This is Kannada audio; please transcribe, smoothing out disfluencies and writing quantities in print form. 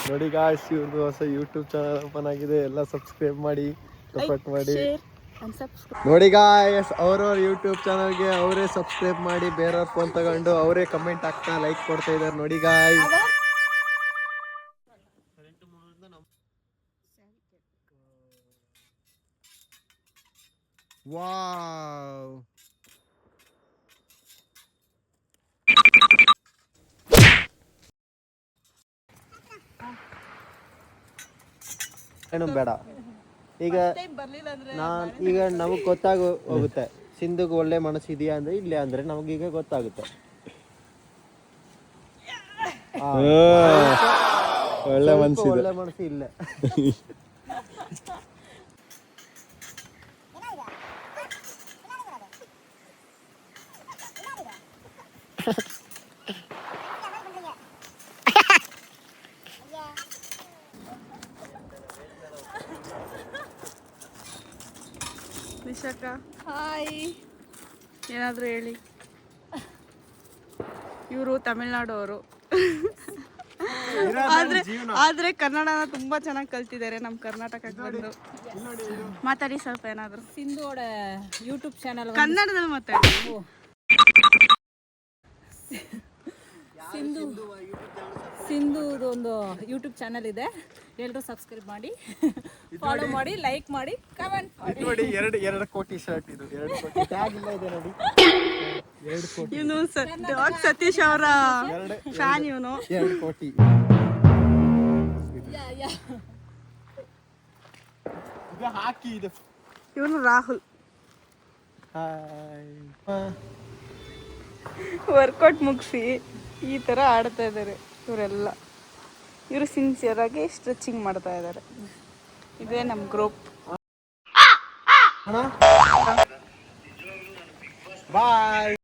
ನೋಡಿ ಗಾಯ್ಸ್, ಇವ್ರದ್ದು ಹೊಸ ಯೂಟ್ಯೂಬ್ ಚಾನಲ್ ಓಪನ್ ಆಗಿದೆ. ಎಲ್ಲ ಸಬ್ಸ್ಕ್ರೈಬ್ ಮಾಡಿ, ಸಪೋರ್ಟ್ ಮಾಡಿ. ನೋಡಿ ಗಾಯ್ಸ್, ಅವ್ರವ್ರ ಯೂಟ್ಯೂಬ್ ಚಾನಲ್ಗೆ ಅವರೇ ಸಬ್ಸ್ಕ್ರೈಬ್ ಮಾಡಿ, ಬೇರೆಯವ್ರ ಫೋನ್ ತಗೊಂಡು ಅವರೇ ಕಮೆಂಟ್ ಹಾಕ್ತಾ ಲೈಕ್ ಕೊಡ್ತಾ ಇದ್ದಾರೆ. ನೋಡಿ ಗಾಯ್ಸ್, ವಾವ್, ಏನು ಬೇಡ. ಈಗ ಈಗ ನಮಗೆ ಹೋಗುತ್ತೆ ಸಿಂಧುಗೆ ಒಳ್ಳೆ ಮನಸ್ಸಿದೆಯಾ ಅಂದ್ರೆ ಇಲ್ಲೇ ಅಂದ್ರೆ ನಮಗೀಗ ಗೊತ್ತಾಗುತ್ತೆ. ಒಳ್ಳೆ ಮನಸ್ಸು ಇಲ್ಲ. ನಿಶಾಕ ಹಾಯ್, ಏನಾದರೂ ಹೇಳಿ. ಇವರು ತಮಿಳ್ನಾಡು ಅವರು, ಆದ್ರೆ ಕನ್ನಡನ ತುಂಬಾ ಚೆನ್ನಾಗಿ ಕಲ್ತಿದ್ದಾರೆ. ನಮ್ಮ ಕರ್ನಾಟಕಕ್ಕೆ ಬಂದು ಮಾತಾಡಿ ಸ್ವಲ್ಪ ಏನಾದ್ರು. ಸಿಂಧು ಅವರ ಯೂಟ್ಯೂಬ್ ಚಾನಲ್ ಕನ್ನಡದಲ್ಲಿ ಮಾತಾಡಿ. ಸಿಂಧುದು ಒಂದು ಯೂಟ್ಯೂಬ್ ಚಾನಲ್ ಇದೆ, ಎಲ್ಲರೂ ಸಬ್ಸ್ಕ್ರೈಬ್ ಮಾಡಿ, ಫಾಲೋ ಮಾಡಿ, ಲೈಕ್ ಮಾಡಿ, ಕಮೆಂಟ್ ಮಾಡಿ. ನೋಡಿ, 2 ಕೋಟಿ ಶರ್ಟ್ ಇದು. 2 ಕೋಟಿ ಟ್ಯಾಗ್ ಇಲ್ಲ ಇದೆ ನೋಡಿ. 2 ಕೋಟಿ. ಇವನು ಸತೀಶ್ ಅವರ ಫ್ಯಾನ್. ಇವನು 2 ಕೋಟಿ. ಇದು ಹಾಕಿ ಇದು. ಇವನು ರಾಹುಲ್. ಹಾಯ್. ವರ್ಕೌಟ್ ಮುಗಿಸಿ ಈ ಥರ ಆಡ್ತಾ ಇದ್ದಾರೆ ಇವರೆಲ್ಲ. ಇವರು ಸಿನ್ಸಿಯರ್ ಆಗಿ ಸ್ಟ್ರೆಚಿಂಗ್ ಮಾಡ್ತಾ ಇದ್ದಾರೆ. ಇದೇ ನಮ್ಮ ಗ್ರೂಪ್. ಬಾಯ್.